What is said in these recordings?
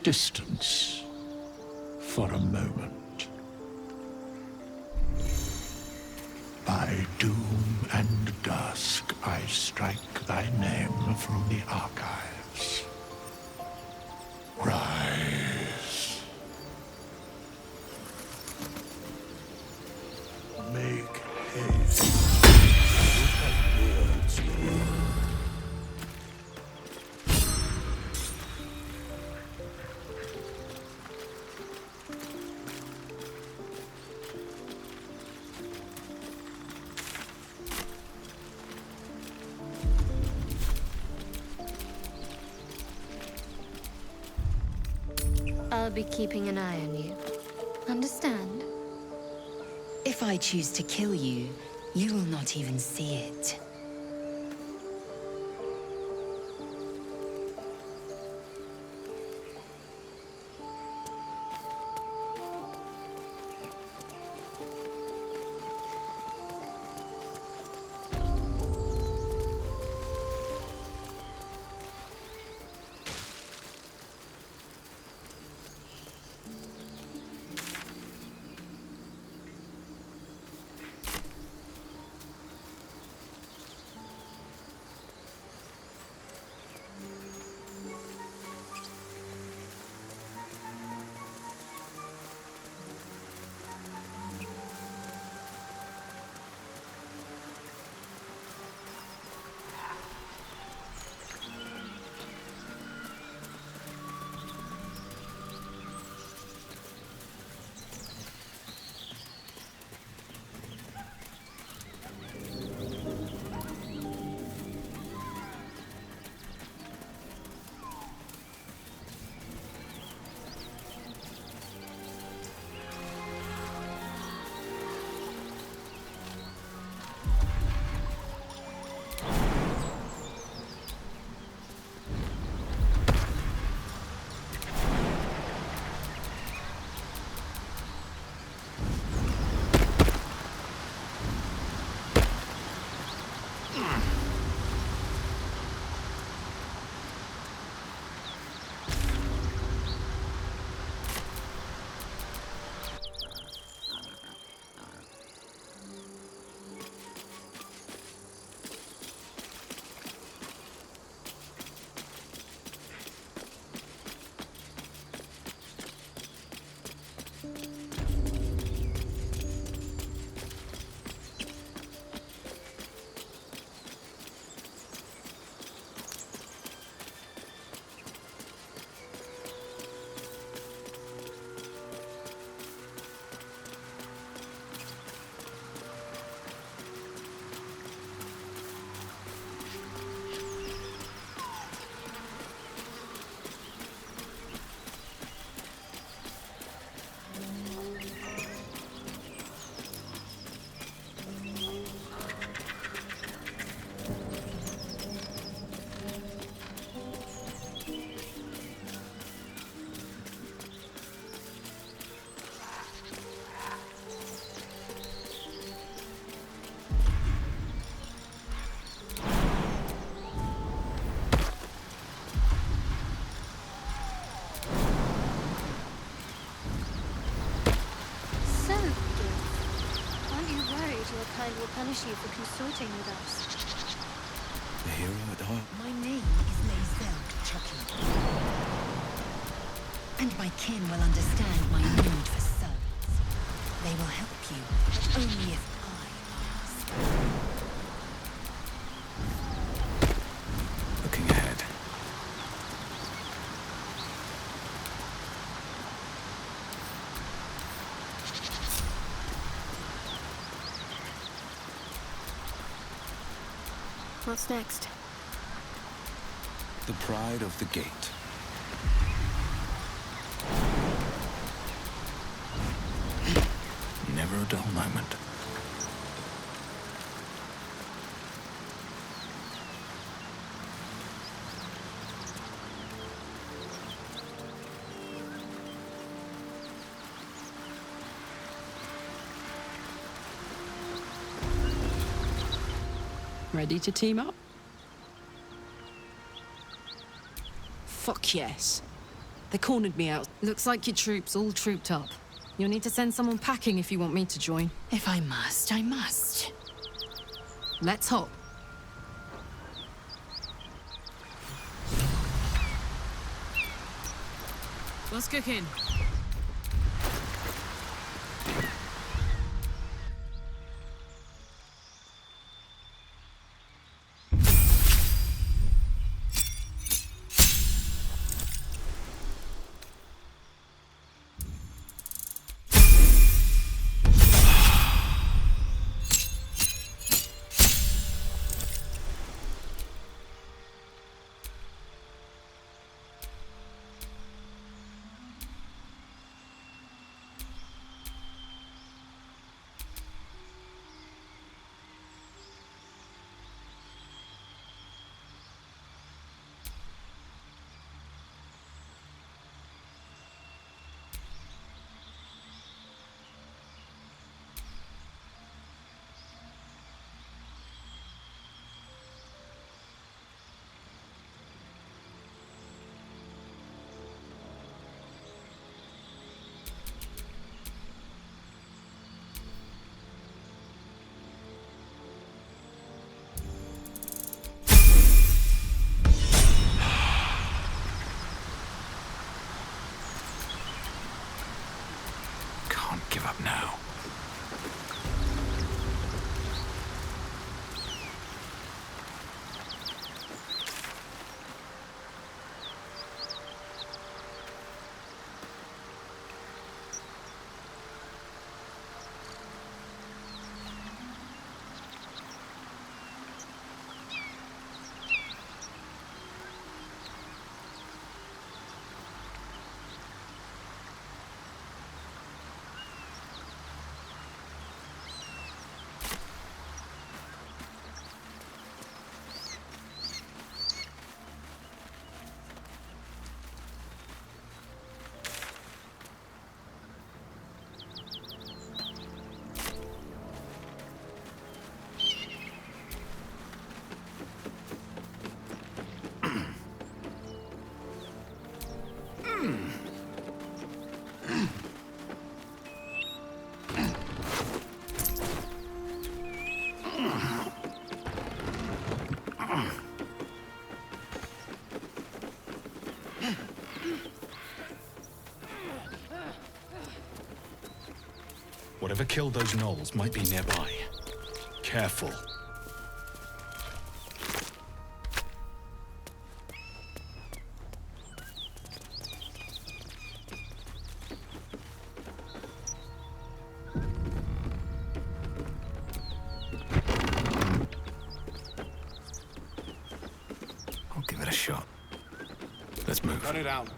distance for a moment. By doom and dusk, I strike thy name from the archives. Rise. Make haste. I'll be keeping an eye on you. Understand? If I choose to kill you, you will not even see it. Will punish you for consorting with us. The hero at heart. My name is Mazel Chucky. And my kin will understand my need for servants. They will help you, but only if I ask. Looking ahead. What's next? The pride of the gate. Never a dull moment. Ready to team up? Fuck yes. They cornered me out. Looks like your troops all trooped up. You'll need to send someone packing if you want me to join. If I must, I must. Let's hop. What's cooking? Can't give up now. Whatever killed those gnolls might be nearby. Careful. I'll give it a shot. Let's move. Cut it out.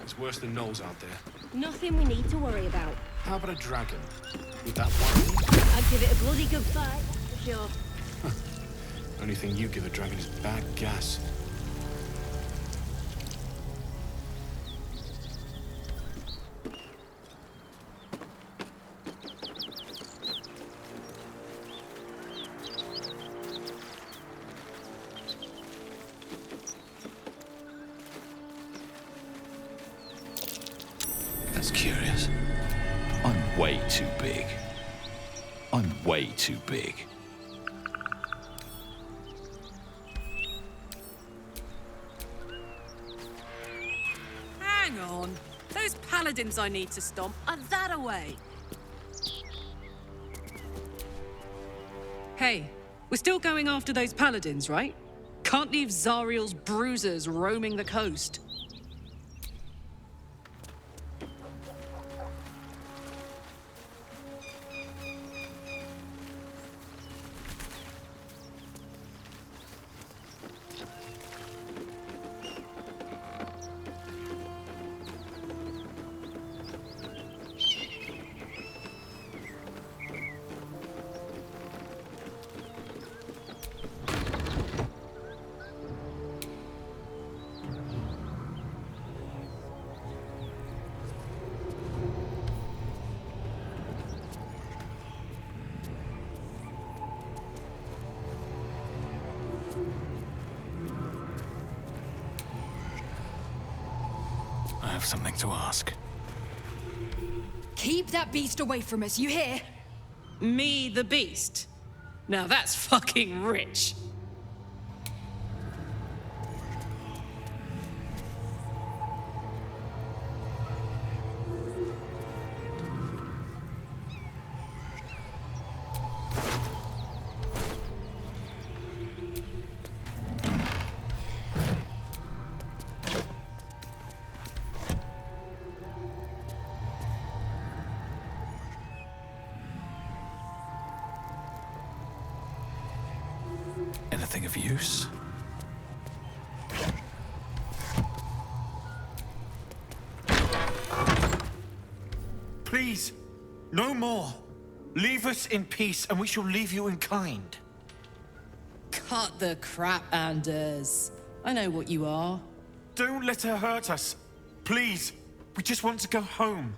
It's worse than gnolls out there. Nothing we need to worry about. How about a dragon? Would that worry? I'd give it a bloody good fight, for sure. Only thing you give a dragon is bad gas. That's curious. I'm way too big. I'm way too big. Hang on. Those paladins I need to stomp are that away. Hey, we're still going after those paladins, right? Can't leave Zariel's bruisers roaming the coast. have something to ask. Keep that beast away from us, you hear? Me, the beast? Now that's fucking rich. Anything of use? Please, no more. Leave us in peace, and we shall leave you in kind. Cut the crap, Anders. I know what you are. Don't let her hurt us. Please, we just want to go home.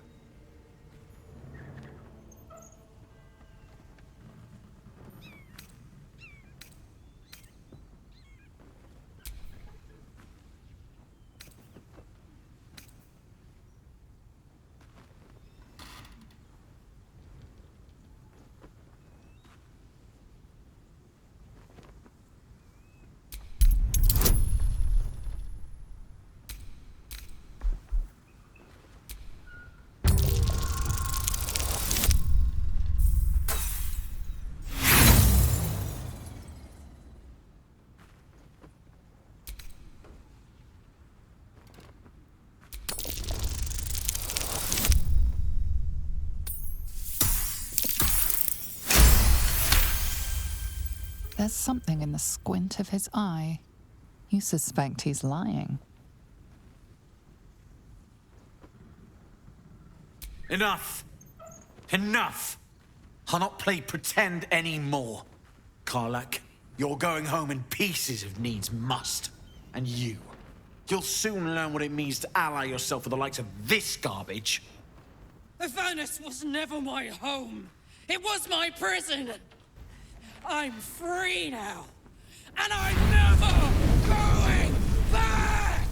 There's something in the squint of his eye. You suspect he's lying. Enough! Enough! I'll not play pretend anymore. Karlak, you're going home in pieces if needs must. And you'll soon learn what it means to ally yourself with the likes of this garbage. Avernus was never my home. It was my prison. I'm free now. And I'm never going back!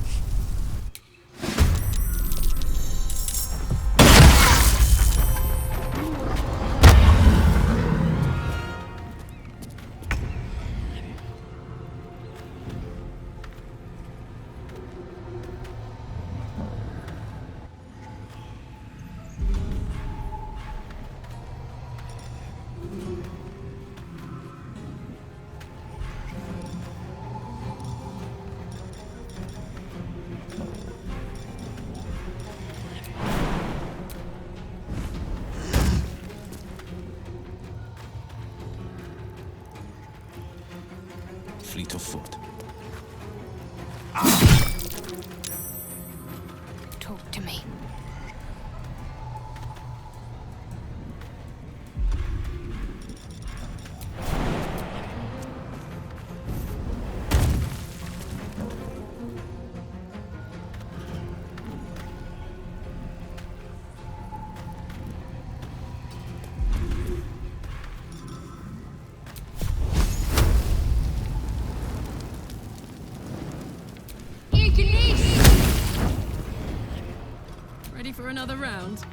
Fleet of foot. Talk to me. Ready for another round?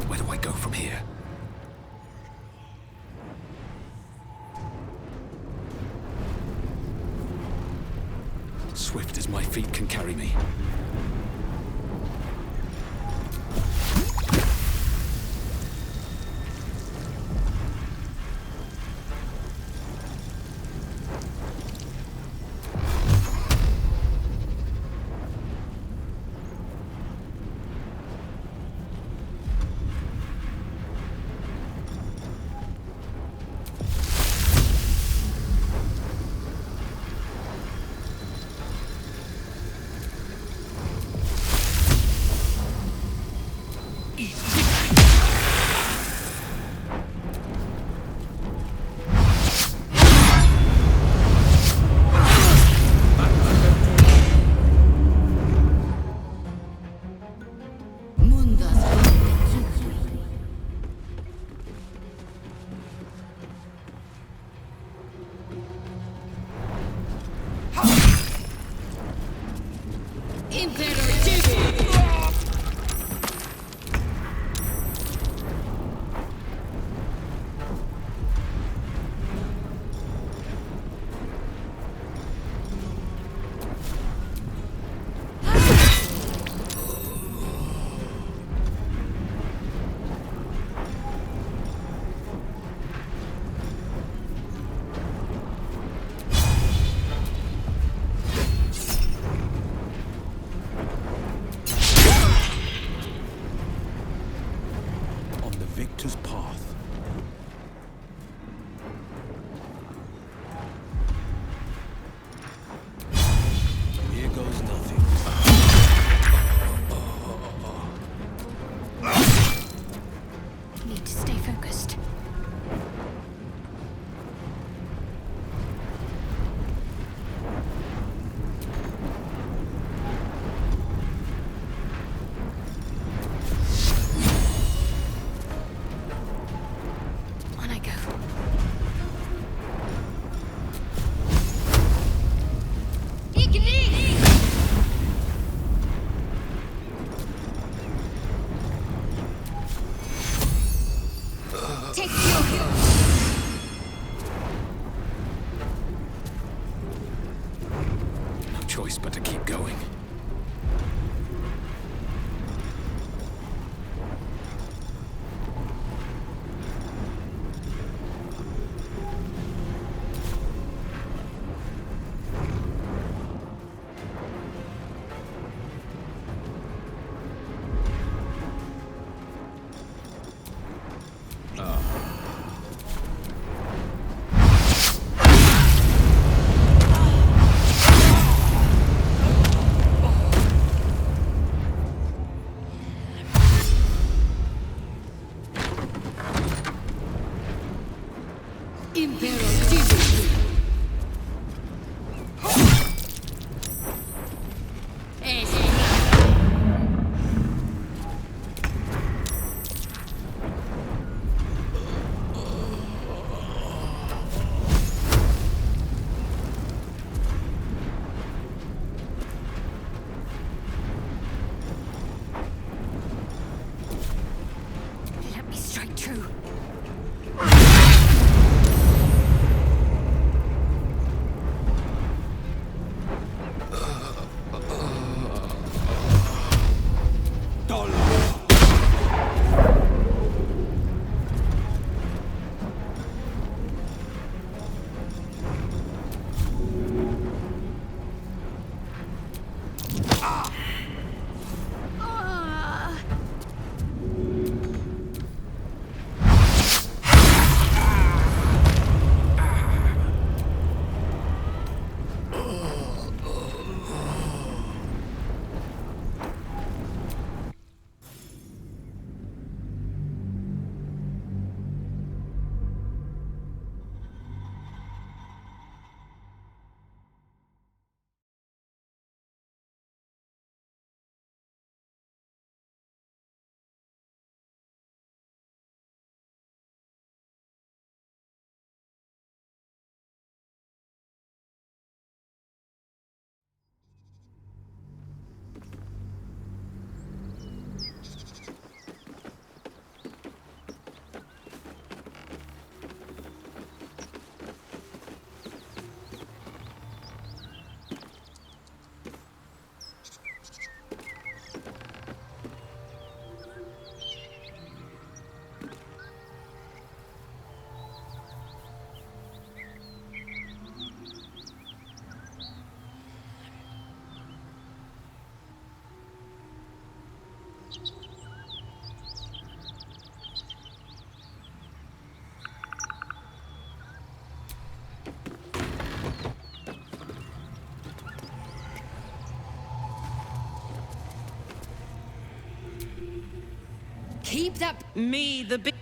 Where do I go from here? Swift as my feet can carry me. true. Keep that. Me, the big.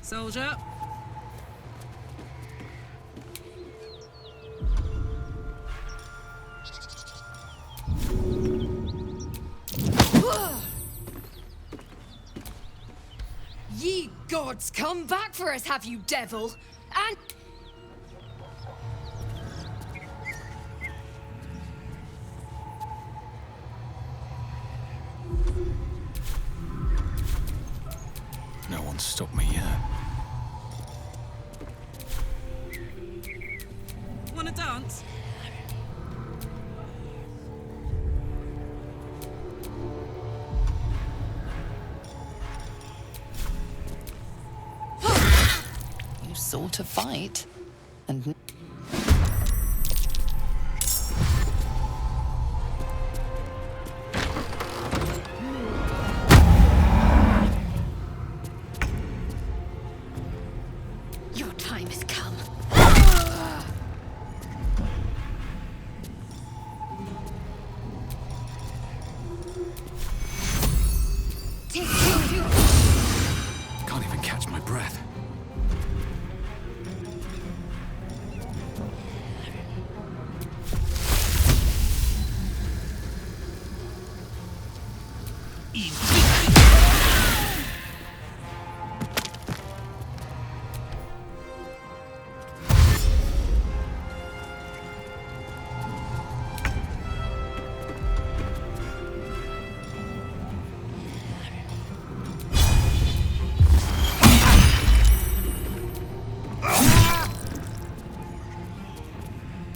Soldier. Ye gods, come back for us, have you, devil? And No one's stopped me yet. Wanna dance? You saw to fight. And your time has come. Can't even catch my breath.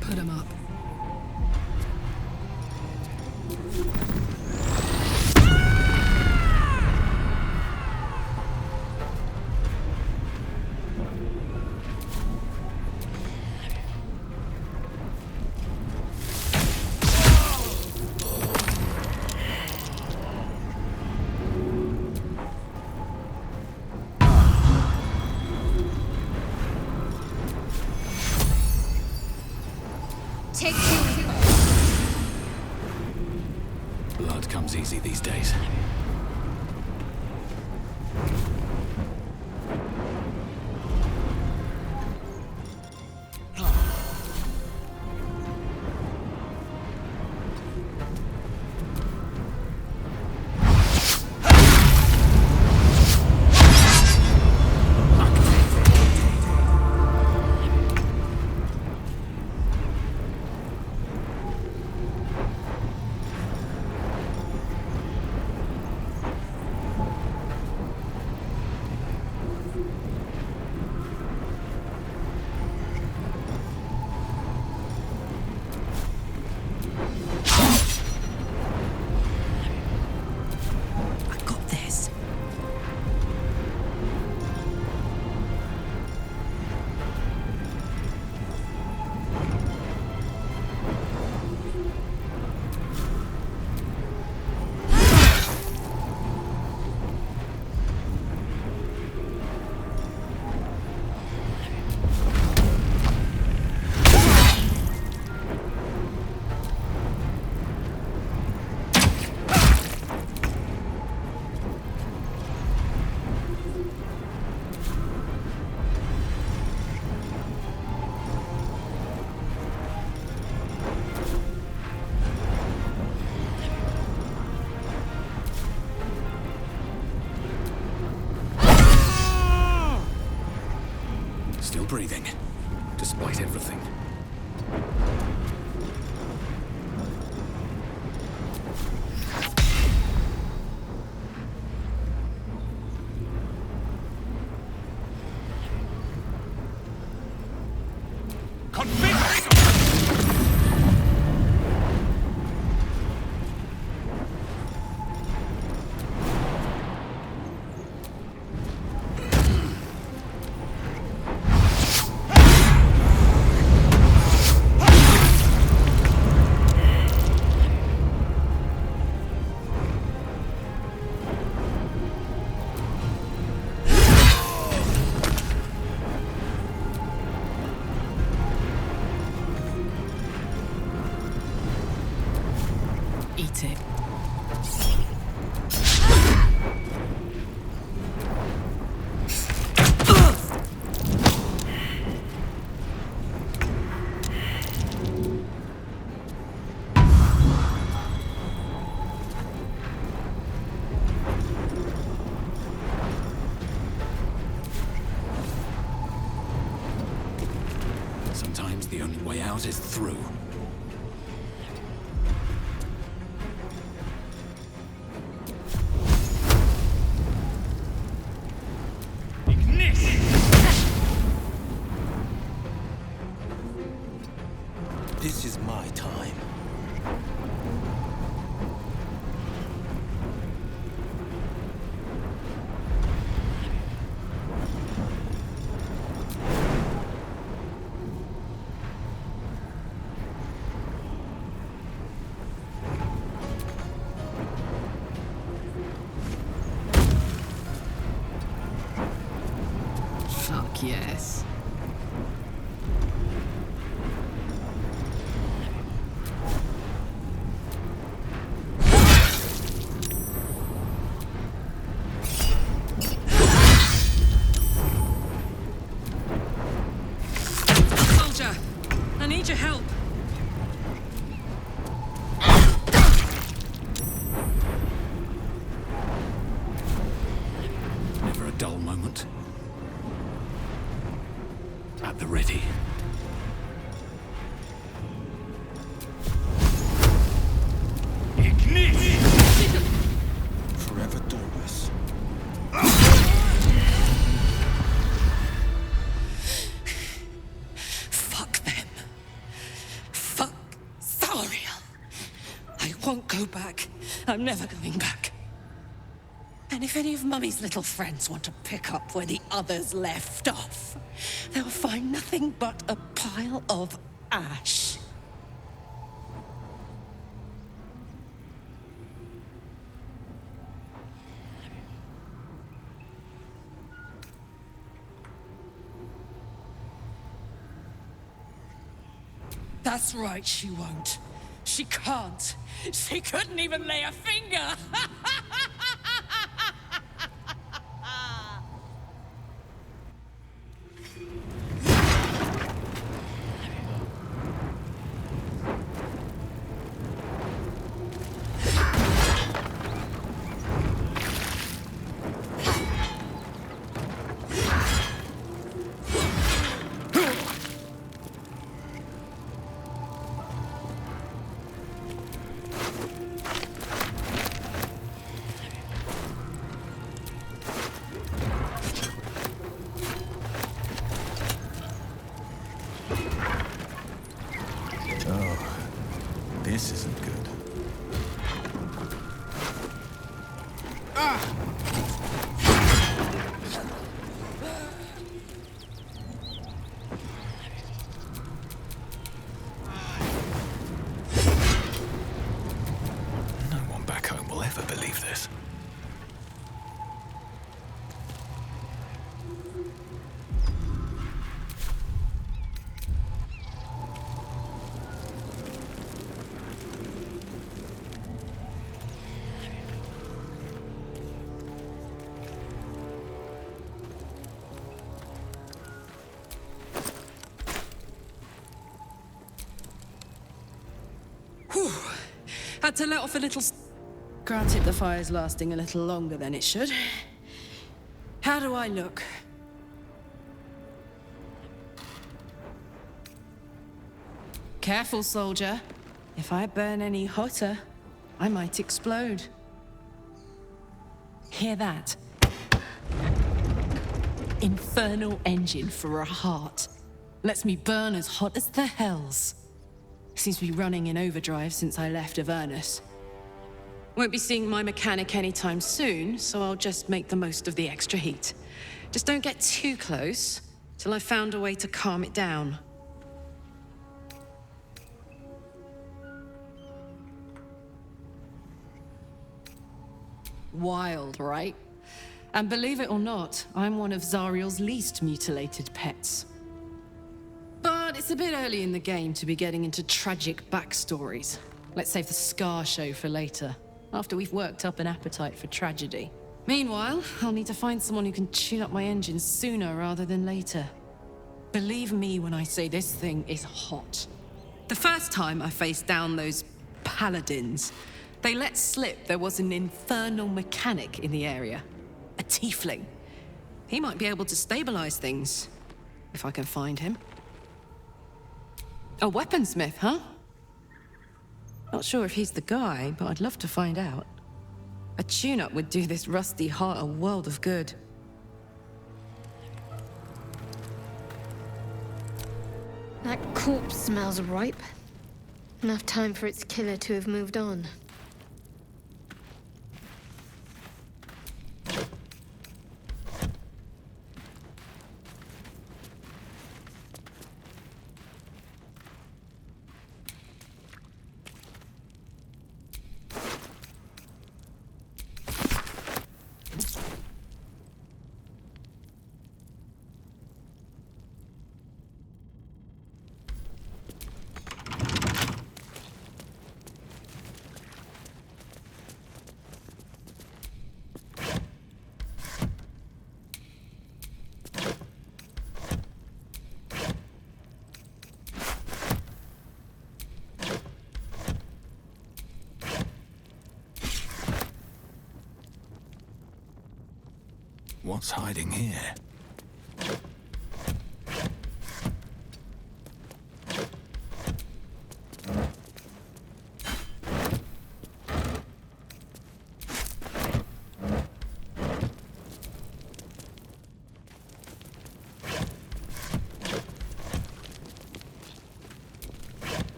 Put him up. Take two. Blood comes easy these days. Still breathing, despite everything. Eat it. Sometimes the only way out is through. This is my time. Fuck yes. Soldier, I need your help. Never a dull moment. At the ready. Forever Dorus. Fuck them. Fuck Salariel. I won't go back. I'm never going back. And if any of Mummy's little friends want to pick up where the others left off, they'll find nothing but a pile of ash. That's right, she won't. She can't. She couldn't even lay a finger. This isn't good. No one back home will ever believe this. Whew. Had to let off a little... Granted, the fire's lasting a little longer than it should. How do I look? Careful, soldier. If I burn any hotter, I might explode. Hear that? Infernal engine for a heart. Lets me burn as hot as the hells. Seems to be running in overdrive since I left Avernus. Won't be seeing my mechanic anytime soon, so I'll just make the most of the extra heat. Just don't get too close, till I've found a way to calm it down. Wild, right? And believe it or not, I'm one of Zariel's least mutilated pets. But it's a bit early in the game to be getting into tragic backstories. Let's save the Scar show for later, after we've worked up an appetite for tragedy. Meanwhile, I'll need to find someone who can tune up my engine sooner rather than later. Believe me when I say this thing is hot. The first time I faced down those paladins, they let slip there was an infernal mechanic in the area. A tiefling. He might be able to stabilize things, if I can find him. A weaponsmith, huh? Not sure if he's the guy, but I'd love to find out. A tune-up would do this rusty heart a world of good. That corpse smells ripe. Enough time for its killer to have moved on. What's hiding here?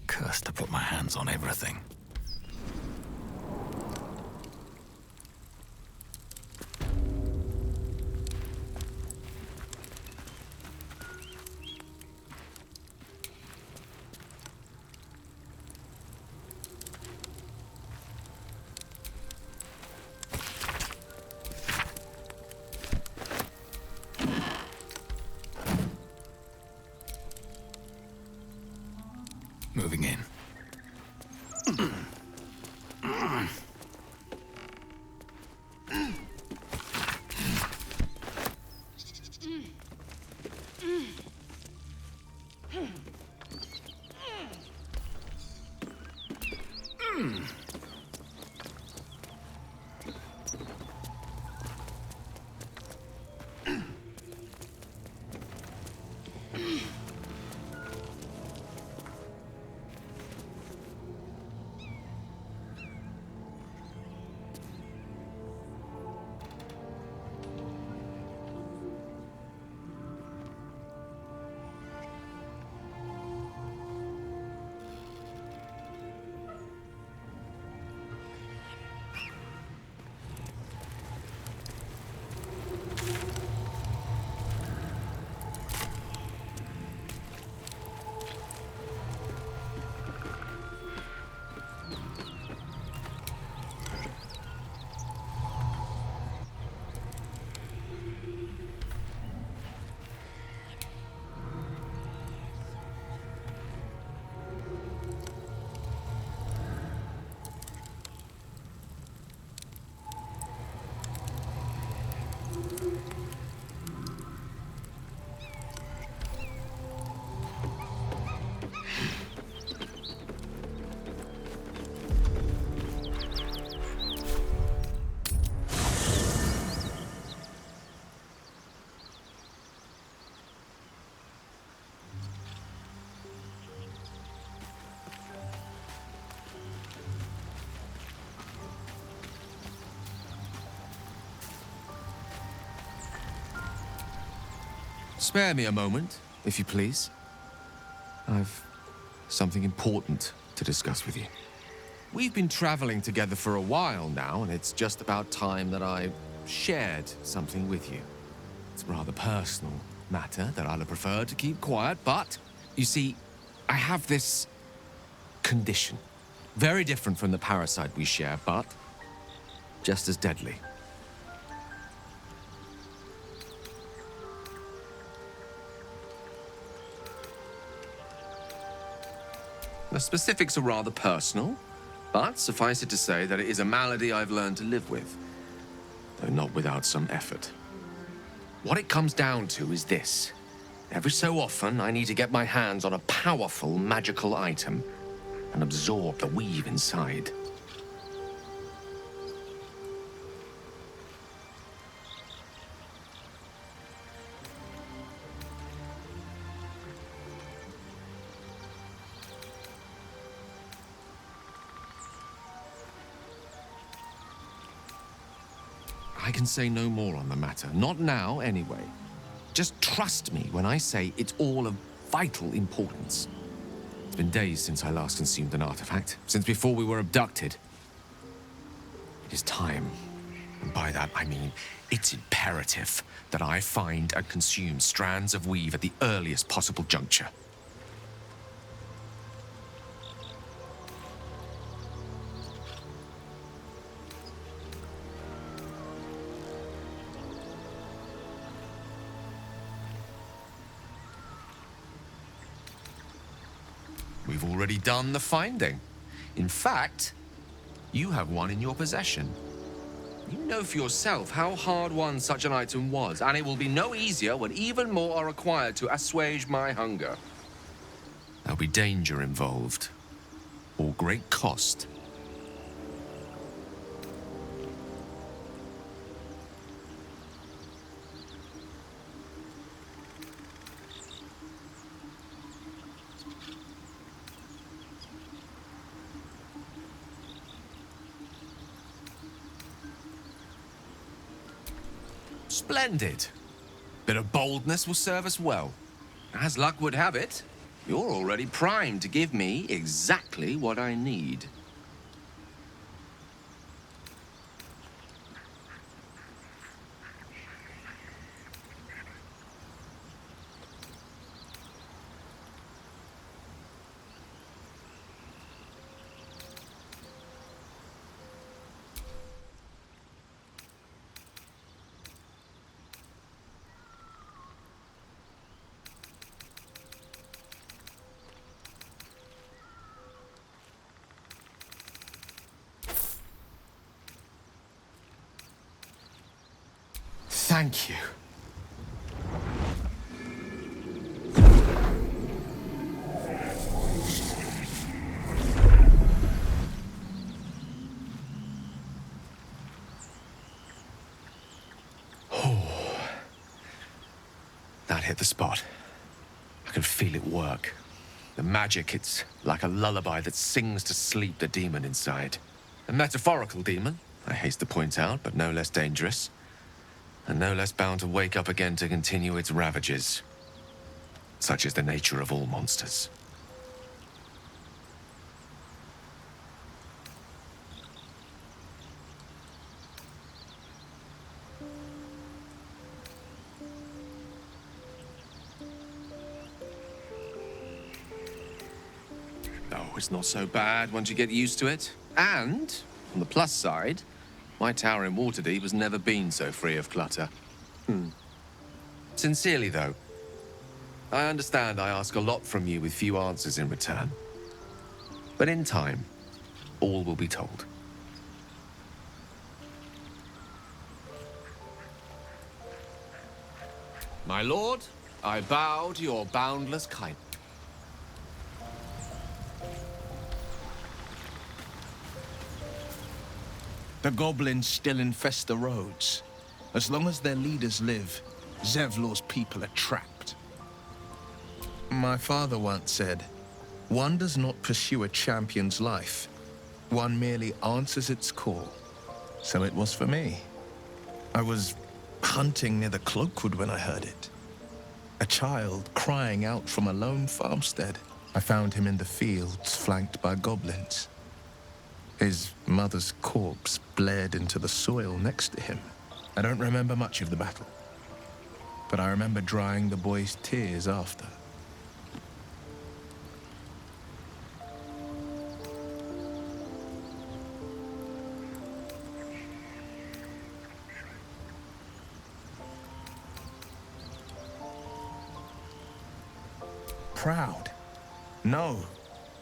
Cursed to put my hands on everything. Moving in. Spare me a moment, if you please. I've something important to discuss with you. We've been traveling together for a while now, and it's just about time that I shared something with you. It's a rather personal matter that I'd have preferred to keep quiet, but you see, I have this condition. Very different from the parasite we share, but just as deadly. The specifics are rather personal, but suffice it to say that it is a malady I've learned to live with, though not without some effort. What it comes down to is this. Every so often, I need to get my hands on a powerful magical item and absorb the weave inside. I can say no more on the matter. Not now, anyway. Just trust me when I say it's all of vital importance. It's been days since I last consumed an artifact, since before we were abducted. It is time, and by that I mean it's imperative that I find and consume strands of weave at the earliest possible juncture. We've already done the finding. In fact, you have one in your possession. You know for yourself how hard-won such an item was, and it will be no easier when even more are required to assuage my hunger. There'll be danger involved, or great cost. Splendid. Bit of boldness will serve us well. As luck would have it, you're already primed to give me exactly what I need. Thank you. Oh, that hit the spot. I can feel it work. The magic, it's like a lullaby that sings to sleep the demon inside. A metaphorical demon, I haste to point out, but no less dangerous. And no less bound to wake up again to continue its ravages. Such is the nature of all monsters. Oh, it's not so bad once you get used to it. And, on the plus side, my tower in Waterdeep has never been so free of clutter. Sincerely, though, I understand I ask a lot from you with few answers in return. But in time, all will be told. My lord, I bow to your boundless kindness. The goblins still infest the roads. As long as their leaders live, Zevlor's people are trapped. My father once said, one does not pursue a champion's life. One merely answers its call. So it was for me. I was hunting near the Cloakwood when I heard it. a child crying out from a lone farmstead. I found him in the fields, flanked by goblins. His mother's corpse blared into the soil next to him. I don't remember much of the battle, but I remember drying the boy's tears after. Proud? No.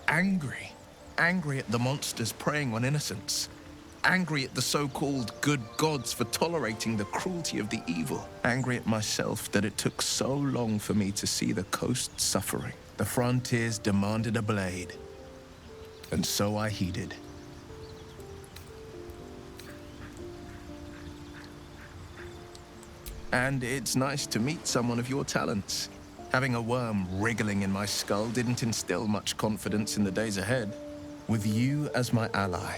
Angry. Angry at the monsters preying on innocents. Angry at the so-called good gods for tolerating the cruelty of the evil. Angry at myself that it took so long for me to see the coast suffering. The frontiers demanded a blade. And so I heeded. And it's nice to meet someone of your talents. Having a worm wriggling in my skull didn't instill much confidence in the days ahead. With you as my ally,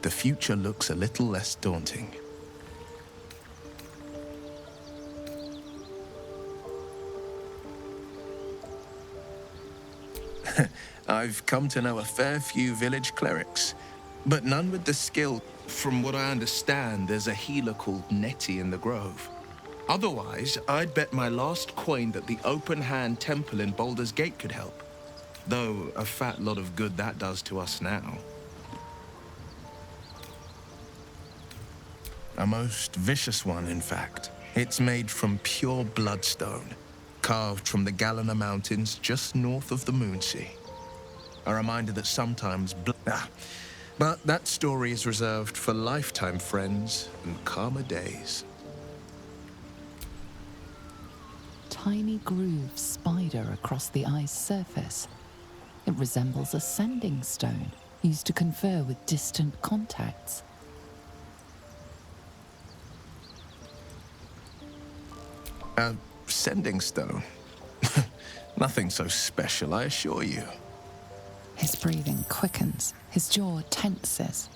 the future looks a little less daunting. I've come to know a fair few village clerics, but none with the skill. From what I understand, there's a healer called Nettie in the Grove. Otherwise, I'd bet my last coin that the open-hand temple in Baldur's Gate could help. Though a fat lot of good that does to us now. A most vicious one, in fact. It's made from pure bloodstone, carved from the Galena Mountains just north of the Moonsea. A reminder that sometimes but that story is reserved for lifetime friends and calmer days. Tiny grooves spider across the eye's surface. It resembles a sending stone used to confer with distant contacts. A sending stone? Nothing so special, I assure you. His breathing quickens, his jaw tenses.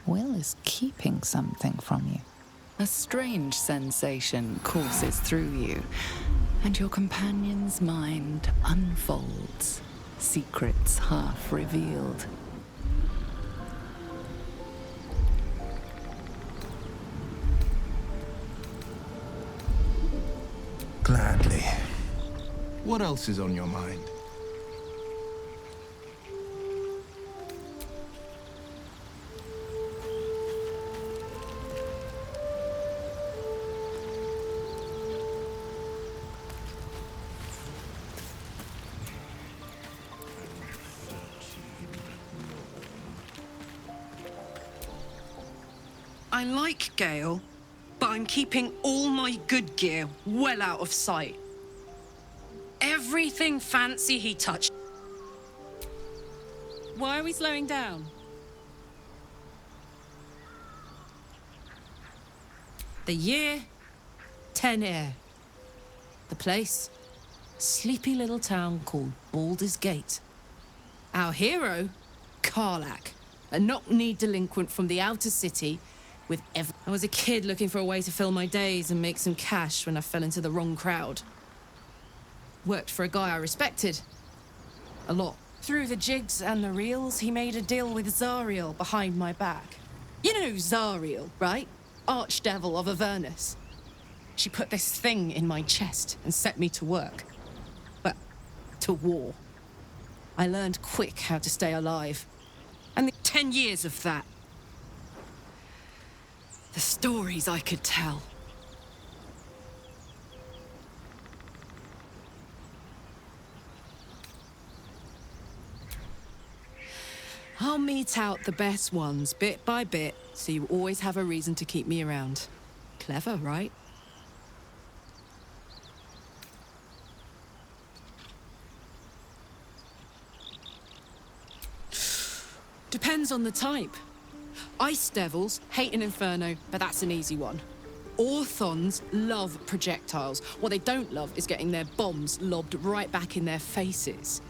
Will is keeping something from you. A strange sensation courses through you, and your companion's mind unfolds, secrets half revealed. Gladly. What else is on your mind? I like Gale, but I'm keeping all my good gear well out of sight. Everything fancy he touched. Why are we slowing down? The year, 10 air. The place, sleepy little town called Baldur's Gate. Our hero, Karlach, a knock-kneed delinquent from the outer city with I was a kid looking for a way to fill my days and make some cash when I fell into the wrong crowd. Worked for a guy I respected. A lot. Through the jigs and the reels, he made a deal with Zariel behind my back. You know Zariel, right? Archdevil of Avernus. She put this thing in my chest and set me to work. Well, to war. I learned quick how to stay alive. And the 10 years of that. The stories I could tell. I'll mete out the best ones bit by bit, so you always have a reason to keep me around. Clever, right? Depends on the type. Ice devils hate an inferno, but that's an easy one. Orthons love projectiles. What they don't love is getting their bombs lobbed right back in their faces.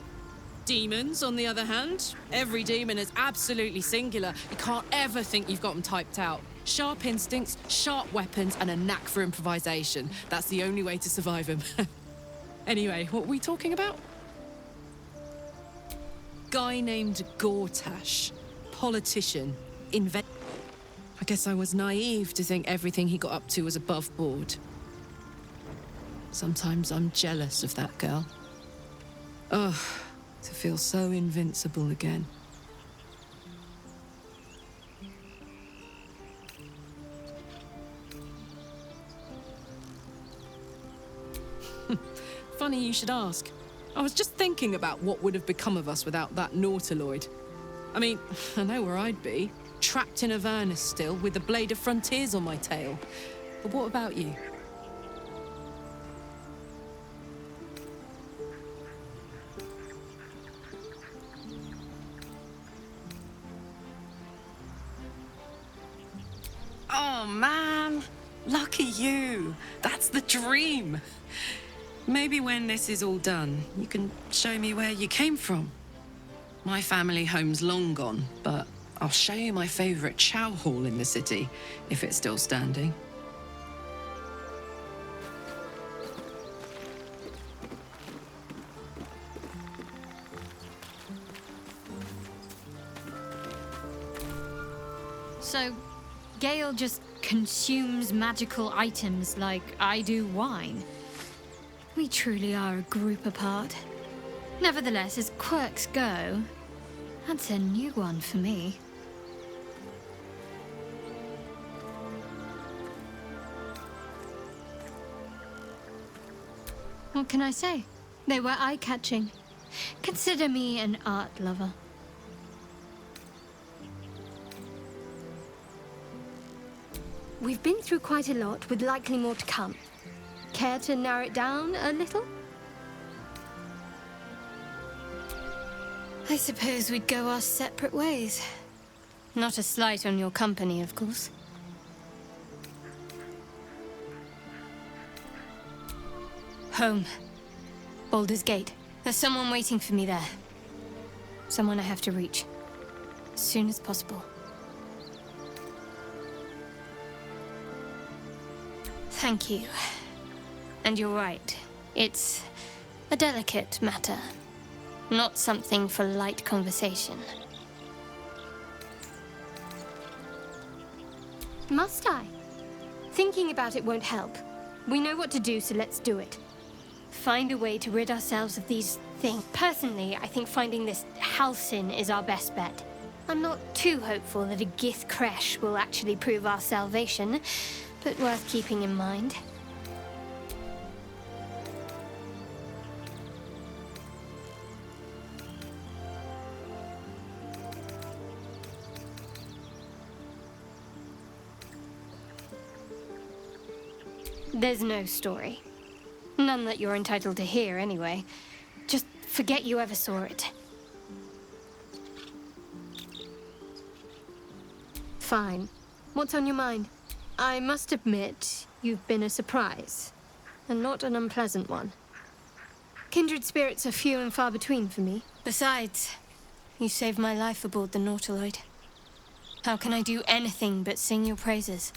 Demons, on the other hand, every demon is absolutely singular. You can't ever think you've got them typed out. Sharp instincts, sharp weapons, and a knack for improvisation. That's the only way to survive them. Anyway, what were we talking about? Guy named Gortash. Politician. I guess I was naive to think everything he got up to was above board. Sometimes I'm jealous of that girl. Ugh, to feel so invincible again. Funny you should ask. I was just thinking about what would have become of us without that Nautiloid. I mean, I know where I'd be. Trapped in Avernus still, with the Blade of Frontiers on my tail. But what about you? Oh, man. Lucky you. That's the dream. Maybe when this is all done, you can show me where you came from. My family home's long gone, but I'll show you my favorite chow hall in the city, if it's still standing. So, Gale just consumes magical items like I do wine. We truly are a group apart. Nevertheless, as quirks go, that's a new one for me. What can I say? They were eye-catching. Consider me an art lover. We've been through quite a lot, with likely more to come. Care to narrow it down a little? I suppose we'd go our separate ways. Not a slight on your company, of course. Home. Baldur's Gate. There's someone waiting for me there. Someone I have to reach. As soon as possible. Thank you. And you're right. It's a delicate matter. Not something for light conversation. Must I? Thinking about it won't help. We know what to do, so let's do it. Find a way to rid ourselves of these things. Personally, I think finding this Halcyon is our best bet. I'm not too hopeful that a Gith Kresh will actually prove our salvation, but worth keeping in mind. There's no story. None that you're entitled to hear, anyway. Just forget you ever saw it. Fine. What's on your mind? I must admit, you've been a surprise. And not an unpleasant one. Kindred spirits are few and far between for me. Besides, you saved my life aboard the Nautiloid. How can I do anything but sing your praises?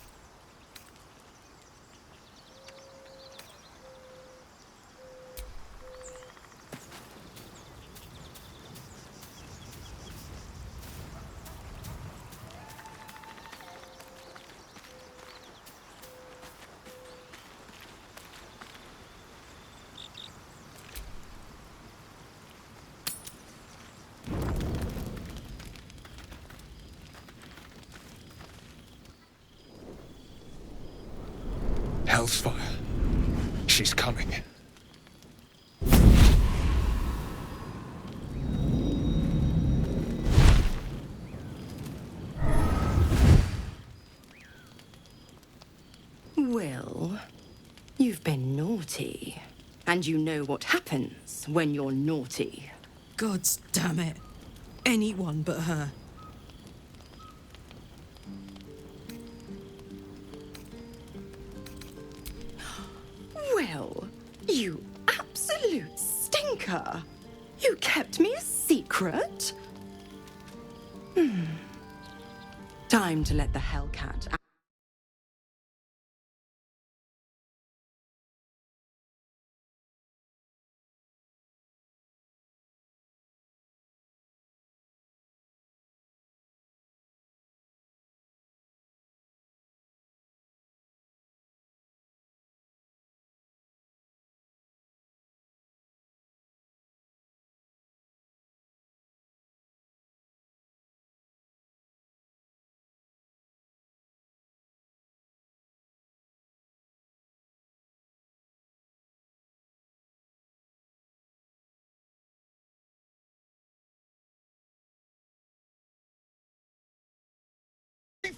Hellsfire. She's coming. Well, you've been naughty. And you know what happens when you're naughty. Gods damn it. Anyone but her. Well, you absolute stinker. You kept me a secret? Time to let the Hellcat out.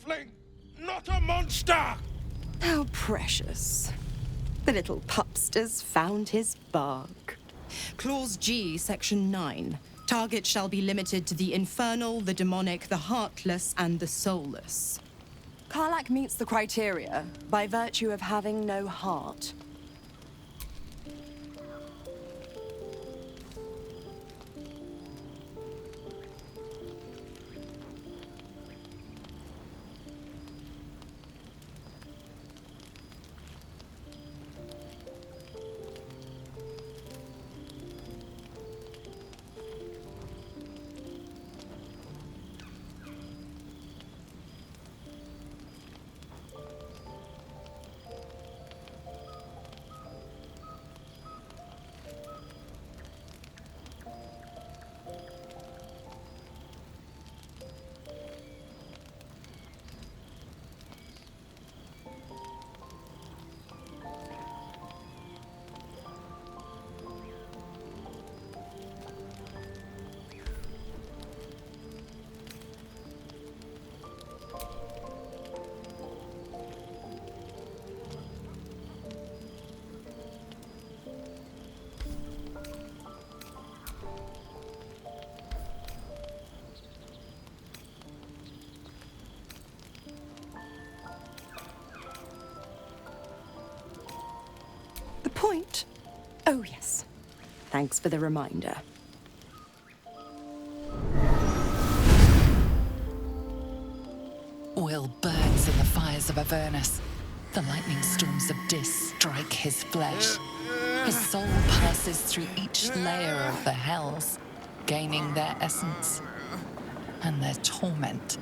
halfling, not a monster! How precious. The little pupster's found his bark. Clause G, Section 9. Target shall be limited to the infernal, the demonic, the heartless, and the soulless. Karlak meets the criteria by virtue of having no heart. The point? Oh, yes. Thanks for the reminder. Will burns in the fires of Avernus. The lightning storms of Dis strike his flesh. His soul passes through each layer of the hells, gaining their essence and their torment.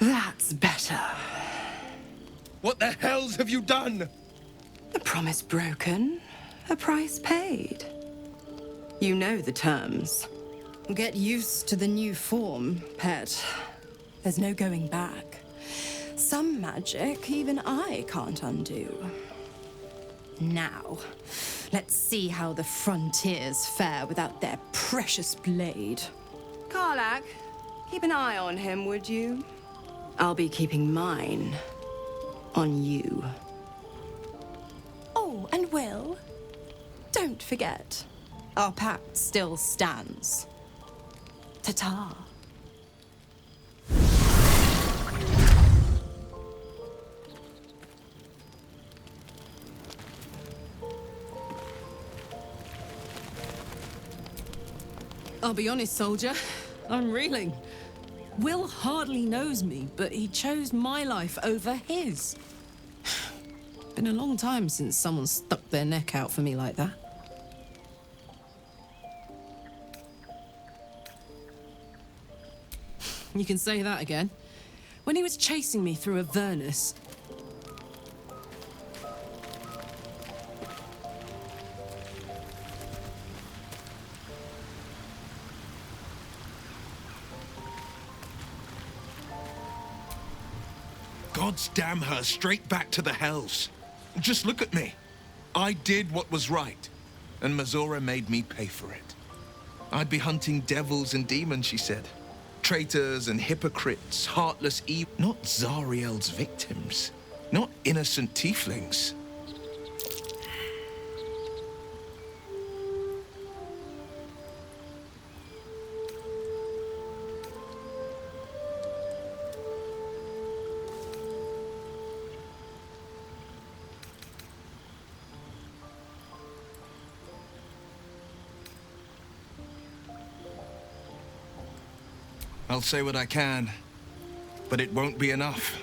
That's better. What the hells have you done? A promise broken, a price paid. You know the terms. Get used to the new form, pet. There's no going back. Some magic even I can't undo. Now, let's see how the frontiers fare without their precious blade. Karlak, keep an eye on him, would you? I'll be keeping mine on you. Oh, and Will, don't forget, our pact still stands. Ta-ta. I'll be honest, soldier. I'm reeling. Will hardly knows me, but he chose my life over his. Been a long time since someone stuck their neck out for me like that. You can say that again. When he was chasing me through Avernus, Gods damn her, straight back to the hells. Just look at me. I did what was right, and Mazora made me pay for it. I'd be hunting devils and demons, she said. Traitors and hypocrites, heartless evil. Not Zariel's victims. Not innocent tieflings. I'll say what I can, but it won't be enough.